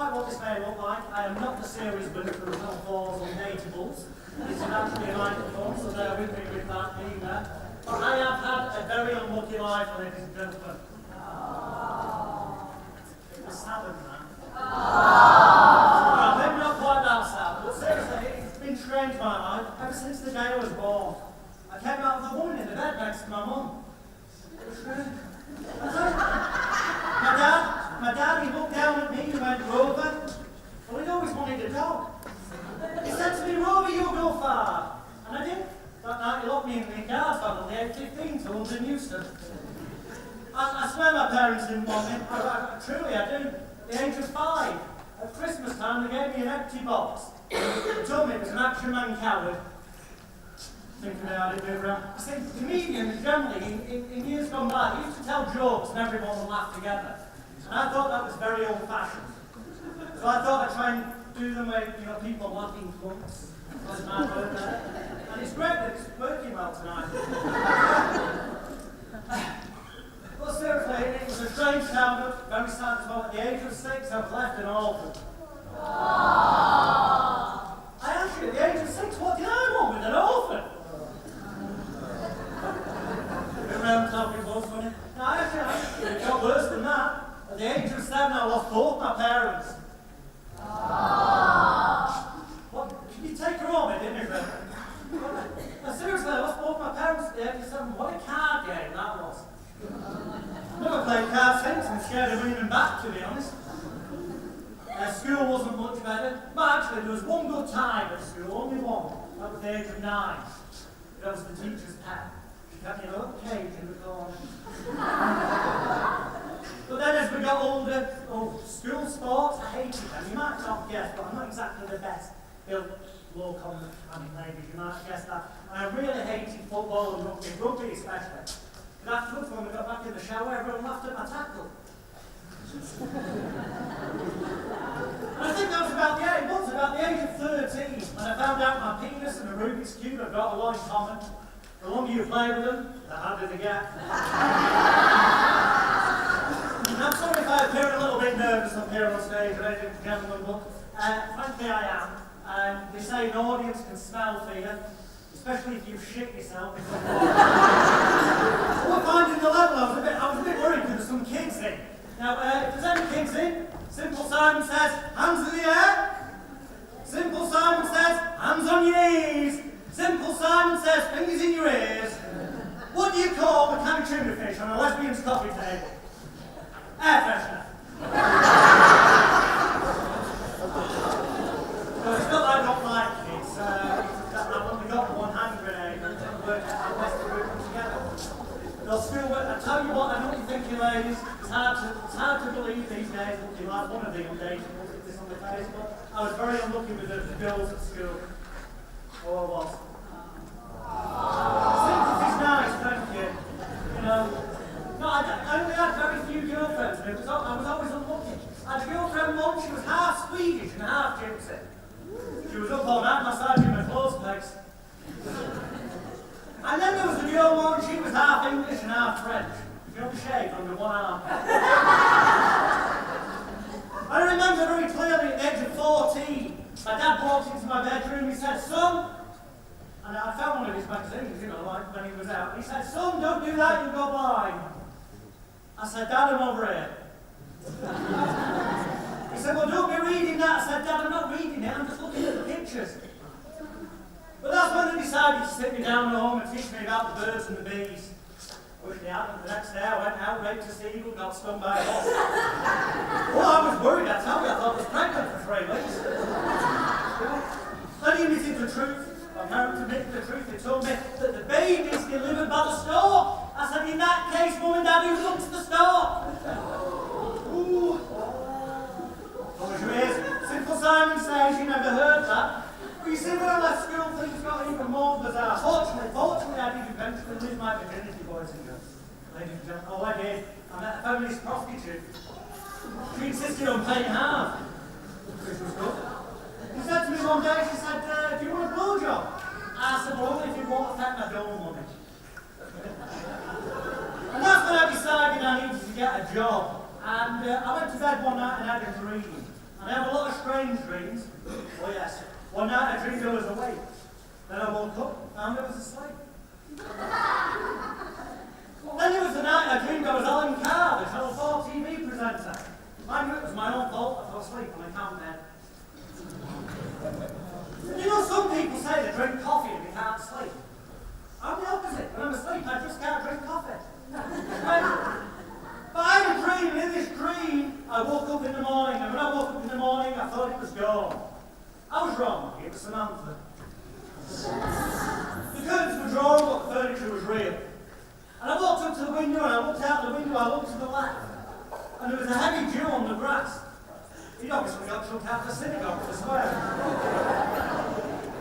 despite what this may look like, I am not the series winner for the Falls Undateables. It's actually a microphone, so bear with me with that being there. But I have had a very unlucky life, ladies and gentlemen. It was sad, man. Well, maybe not quite that sad, but seriously, it's been strange, my life, ever since the day I was born. I came out of the woman in the bed next to my mum. It was strange. My dad, he looked down at me and went, Rover. Well, he'd always wanted a dog. He said to me, Rover, you'll go far. And I did. That night he locked me in the car at the age of 15 to London Euston. I swear my parents didn't want me. Truly, I do. At the age of 5, at Christmas time, they gave me an empty box. They told me it was an action man coward. Thinking how they move around. I think comedians generally, in years gone by, they used to tell jokes and everyone would laugh together. And I thought that was very old-fashioned. So I thought I'd try and do them where, people laughing clumps. And it's great that it's working well tonight. Well, seriously, it was a strange childhood, very sad as well. At the age of 6, I was left an orphan. I actually, at the age of 6, what did I want with an orphan? Around talking was funny. No, actually, it got worse than that. At the age of 7, I lost both my parents. What? Did you take her home, didn't you? No, seriously, I lost both my parents at the age of 7. What a card game that was. I've never played cards since. I'm scared of winning back, to be honest. School wasn't much better. But actually, there was one good time at school, only one. That was the age of 9. That was the teacher's pet. She kept me in a little cage in the corner. But then as we got older, school sports, I hated them. You might not guess, but I'm not exactly the best built low-con ladies. You might guess that. And I really hated football and rugby especially. But afterwards, when we got back in the shower, everyone laughed at my tackle. And I think that was about the age of 13, when I found out my penis and a Rubik's Cube have got a lot in common. The longer you play with them, the harder they get. And I'm sorry if I appear a little bit nervous up here on stage, ladies and gentlemen, but frankly I am. They say an audience can smell fear, especially if you shit yourself. We're finding the level. I was a bit worried because there's some kids in. Now, if there's any kids in, Simple Simon says, hands in the air. Simple Simon says, hands on your knees. Simple Simon says, fingers in your ears. What do you call a can of tuna fish on a lesbian's coffee table? Air freshener. So it's not that I don't like kids. I've only got one hand grenade and work out how best to group them together. They'll still work. I tell you what, I know what you're thinking, ladies. It's hard to believe these days looking like one of the undateables if this on the Facebook. I was very unlucky with the girls at school. Oh, I was. Sympathy's nice, thank you. No, I only had very few girlfriends, and I was always unlucky. I had a girlfriend once, she was half Swedish and half gypsy. She was up all night massaging my clothes pegs. And then there was a girl once, she was half English and half French. She don't shave under one arm. I remember very clearly at the age of 14, my dad walked into my bedroom, he said, son, and I found one of his magazines, like when he was out. He said, son, don't do that, you'll go blind. I said, Dad, I'm over here. He said, well, don't be reading that. I said, Dad, I'm not reading it, I'm just looking at the pictures. But that's when they decided to sit me down at home and teach me about the birds and the bees. Which they hadn't. The next day I went out, raped a seagull, got stung by a wasp. Oh, I was worried, I tell you, I thought I was pregnant for 3 weeks. Then he admitted the truth. My parents admitted the truth. They told me that the baby's delivered by the store. I said, in that case, Mum and Dad, who's up to the store? Ooh. Close your ears. Simple Simon says you never heard that. But you see, when I left school, things got even more bizarre. Fortunately, I did eventually lose my virginity, boys and girls. Ladies and gentlemen, oh, I did. I met a feminist prostitute. She insisted on paying half, which was good. She said to me one day, she said, do you want a blowjob? I said, well, only if it won't affect my dole money. And that's when I decided I needed to get a job. And I went to bed one night and had a dream. And I have a lot of strange dreams. Oh yes. One night I dreamed I was awake. Then I woke up and found I was asleep. Then there was the night I dreamed I was Alan Carr, the Channel 4 TV presenter. Mind you, it was my own fault. I fell asleep on the count bed. You know, some people say they drink coffee and they can't sleep. I'm the opposite. When I'm asleep, I just can't drink coffee. But I had a dream, and in this dream, I woke up in the morning, and when I woke up in the morning, I thought it was gone. I was wrong. It was Samantha. The curtains were drawn, but the furniture was real. And I walked up to the window, and I looked out the window, I looked to the left, and there was a heavy dew on the grass. He'd obviously got chucked out of the synagogue for swearing.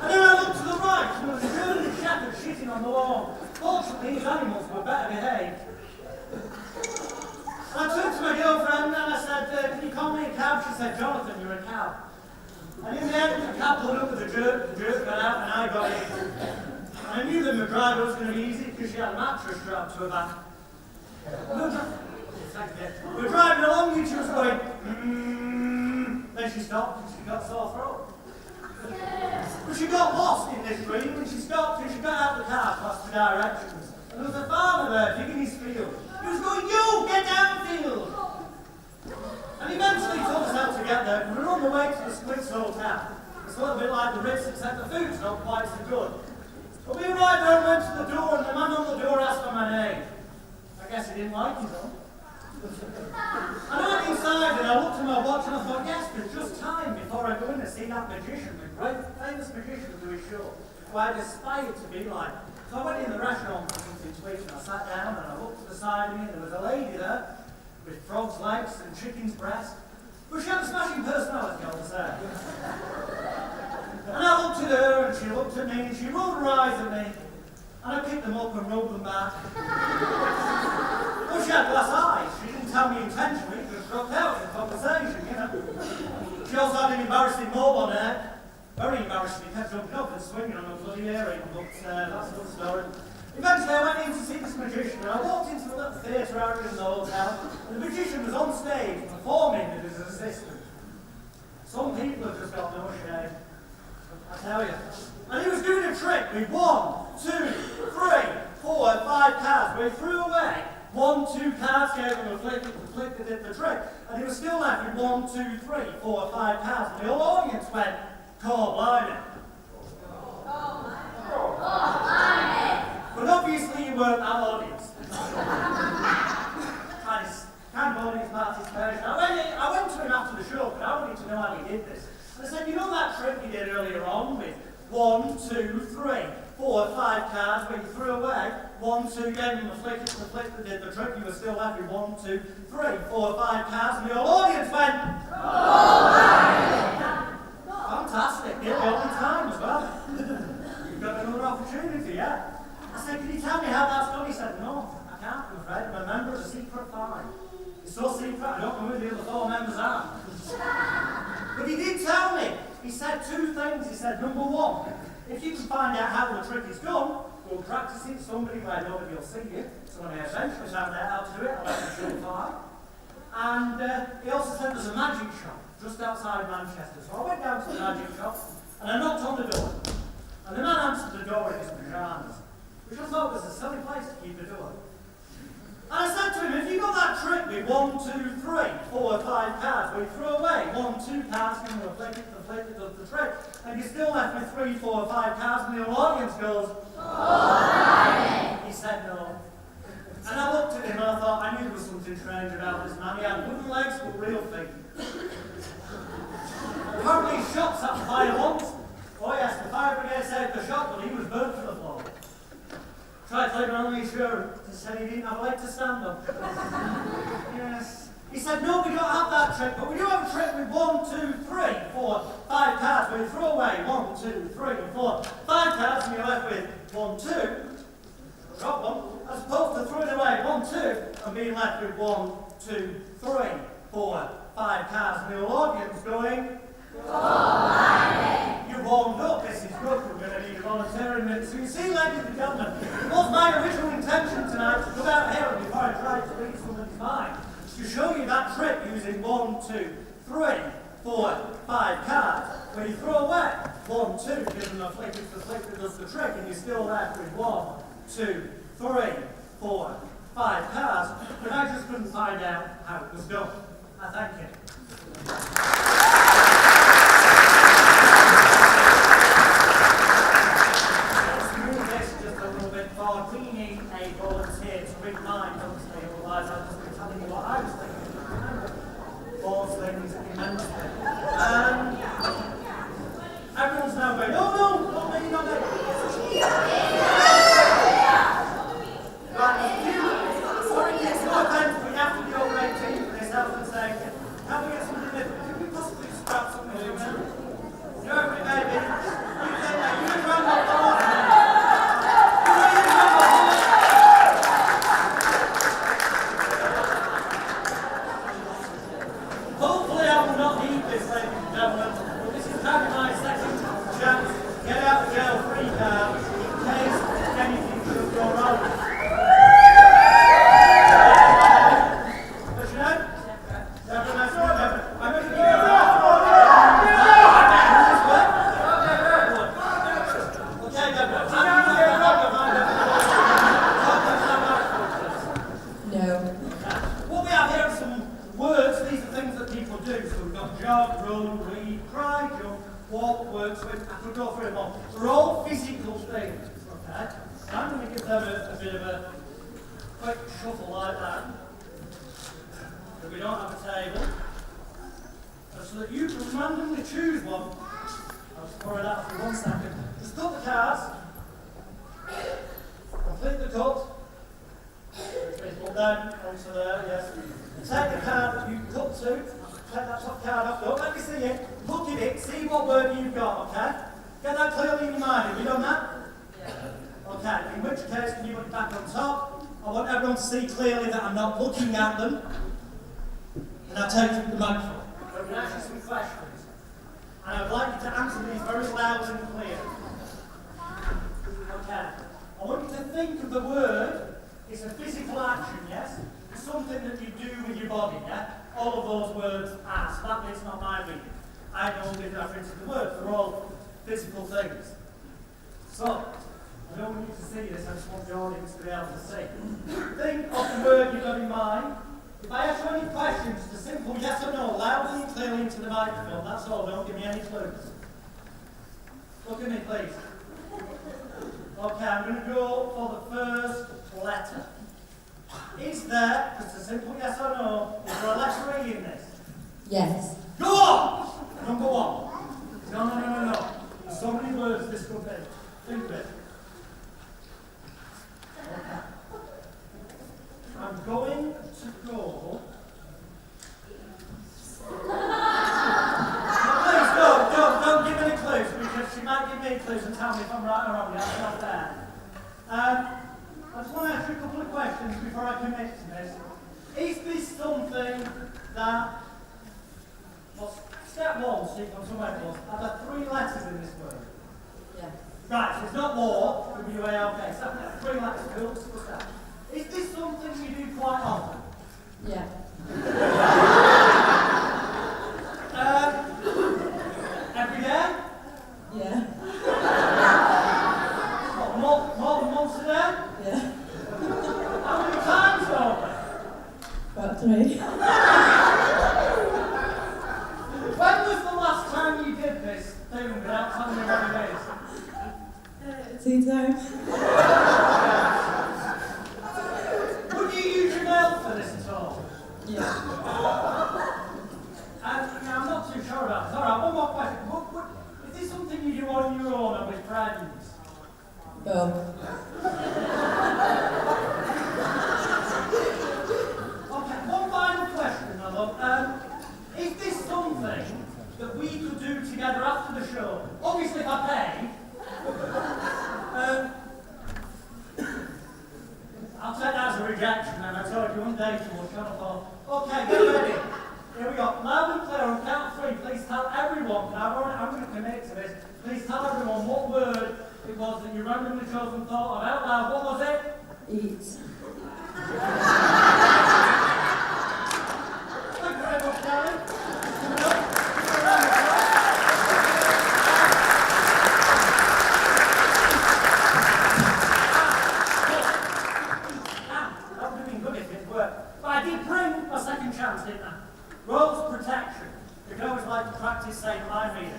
And then I looked to the right, and there was a German shepherd shitting on the lawn. Fortunately, his animals were better behaved. And I turned to my girlfriend, and I said, can you call me a cab? She said, Jonathan, you're a cab. And in the end, the cab pulled up with a jerk, the jerk got out, and I got in. And I knew that my drive was going to be easy because she had a mattress strapped to her back. We were driving along and she was going, Then she stopped and she got a sore throat. But she got lost in this dream and she stopped and she got out of the car past the directions. And there was a farmer there digging his field. He was going, you, get downfield! And eventually he told us how to get there. We were on the way to the Splits Hotel. It's a little bit like the Ritz, except the food's not quite so good. But we arrived there and went to the door, and the man on the door asked for my name. I guess he didn't like his own. And I went inside and I looked at my watch and I thought, yes, there's just time before I go in to see that magician, the great famous magician do his show, who I'd aspired to be like. So I went in the restaurant for something to eat and I sat down and I looked to the side of me and there was a lady there with frog's legs and chicken's breast. But she had a smashing personality, I'll say. And I looked at her and she looked at me and she rolled her eyes at me. And I picked them up and rolled them back. Well, she had glass eyes. She didn't tell me intentionally, it just dropped out in conversation, you know. She also had an embarrassing mole on her. Very embarrassing. He kept jumping up and swinging on a bloody earring. But that's another story. Eventually, I went in to see this magician, and I walked into the little theatre area in the hotel, and the magician was on stage performing with his assistant. Some people have just got no shame. I tell you. And he was doing a trick with 1, 2, 3, 4, 5 cards. But he threw away 1, 2 cards, gave him a flick, that did the trick. And he was still left with 1, 2, 3, 4, 5 cards. And the whole audience went, call blimey. But obviously you weren't that audience. kind of audience participation. I went to him after the show, but I wanted to know how he did this. And I said, you know that trick you did earlier on with 1, 2, 3, 4, 5 cards where you threw away 1, 2, gave him the flick that did the trick, you were still left with 1, 2, 3, 4, 5 cards, and the whole audience went, fantastic, nearly on time as well. You've got another opportunity, yeah? I said, can you tell me how that's done? He said, no, I can't, I'm afraid. I'm a member of the secret five. It's so secret, I don't know who the other 4 members are. But he did tell me. He said 2 things. He said, number 1, if you can find out how the trick is done, we'll practice it somebody where nobody will see you. So when I eventually found out how to do it, I went to show 5. And he also said there's a magic shop just outside Manchester. So I went down to the magic shop and I knocked on the door. And the man answered the door in his pyjamas, which I thought was a silly place to keep the door. And I said to him, if you got that trick with 1, 2, 3, 4, 5 cards, where you throw away 1, 2 cards, and you flick it, does the trick, and you're still left with 3, 4, 5 cards, and the whole audience goes, he said no. And I looked at him and I thought, I knew there was something strange about this man. He had wooden legs but real feet. Apparently his shop set on fire once. Oh yes, the fire brigade saved the shop, but he was burnt to the floor. Tried to later on reassurance. He said he didn't have a leg to stand up. Yes. He said, no, we don't have that trick, but we do have a trick with 1, 2, 3, 4, 5 cards, where you throw away 1, 2, 3, 4, 5 cards, and you're left with 1, 2, drop one, as opposed to throwing away 1, 2, and being left with 1, 2, 3, 4, 5 cards, and the whole audience going, you warmed up, this is good, we're going to need a volunteering minute. So you see, ladies and gentlemen, it was my original intention tonight to come out here before I tried to read somebody's mind, to show you that trick using 1, 2, 3, 4, 5 cards. When you throw away 1, 2, give them a flick, it's the flick that does the trick, and you're still left with 1, 2, 3, 4, 5 cards. But I just couldn't find out how it was done. I thank you. Let's move this just a little bit forward. We need a volunteer to read mine, obviously, otherwise I'll just be telling you what I was thinking. False things immensely. Everyone's now going, oh no, not me, not me. Right, sorry, it's no offense, we have to be over 18 for this health and safety. Can we get something different? Can we possibly scrap something from it? You know, every baby, you say that, you can run that door. Hopefully I will not need this, ladies and gentlemen, but this is having my second chance to get out of jail free card in case anything should go wrong. But you know, I'm going to give you a what we have here are some words. These are things that people do. So we've got jog, run, read, cry, jump, walk, work, swim. I could go through them all. They're all physical things. Okay? So I'm going to give them a bit of a quick shuffle like that. So we don't have a table. So that you can randomly choose one. I'll just borrow that for 1 second. Just cut the cards. Complete the cut. Put down onto there, yes. Take the card that you cut to. Take that top card off. Don't let me see it. Look at it. See what word you've got, okay? Get that clearly in your mind. Have you done that? Yeah. Okay. In which case, can you put it back on top? I want everyone to see clearly that I'm not looking at them. And I'll take the microphone. So I'm going to ask you some questions. And I'd like you to answer these very loud and clear. Okay. I want you to think of the word. It's a physical action, yes? It's something that you do with your body, yeah? All of those words are. So that bit's not my reading. I don't give reference to the words. They're all physical things. So, I don't want you to see this, I just want the audience to be able to see. Think of the word you've got in mind. If I ask you any questions, it's a simple yes or no, loudly and clearly into the microphone. That's all, don't give me any clues. Look at me, please. Okay, I'm going to go for the first letter. Is there, just a simple yes or no, is there a letter E in this? Yes. Go on! Number 1. No. There's so many words this could be. Think of it. Okay. I'm going to go. No, please, don't give any clues, because she might give me clues and tell me if I'm right or wrong. That's not fair. I just want to ask you a couple of questions before I commit to this. Is this something that, well, step 1, so you come somewhere close, are there 3 letters in this word? Yeah. Right, so it's not more, it would be way okay. So 3 letters, cool, step. Is this something you do quite often? Yeah. Every day? Yeah. What, more than once a day? Yeah. How many times over? About 3. When was the last time you did this thing without telling me what it is? Tea time. Would you use your nail for this at all? Yeah. Now, I'm not too sure about this. Alright, one more question. Is this something you do on your own or with friends? Both. Okay, one final question, my love. Is this something that we could do together after the show? Obviously, if I pay. I'll take that as a rejection, and I told you one day you will shut up. Okay, get ready. Here we go. Loud and clear on count of 3. Please tell everyone, and I'm going to commit to this. Please tell everyone what word it was that you randomly chose and thought of out loud. What was it? Eat. Thank you very much, Gary. practice saying my reading.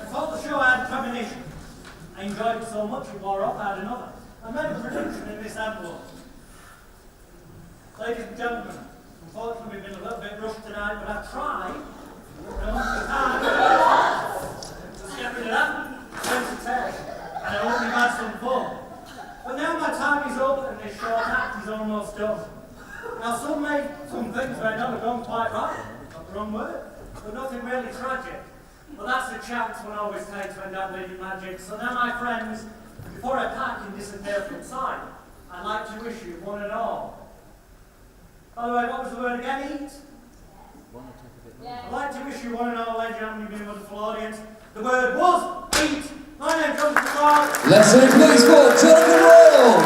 Before the show, I had premonition. I enjoyed it so much it wore off. I had another. I made a prediction in this envelope. Ladies and gentlemen, unfortunately, we've been a little bit rushed tonight, but I've tried. I want the time. Just get rid of that. And I hope you've had some fun. But now my time is up and this short act is almost done. Now some things may not have gone quite right, not the wrong word, but nothing really tragic. But that's the chance one always takes when dabbling in magic. So now my friends, before I pack and disappear from sight, I'd like to wish you one and all. By the way, what was the word again? Eat? I'd like to wish you one and all, ladies and gentlemen, you've been a wonderful audience. The word was eat. My name's Jonathan Royle. Let's say please for Jonathan Royle.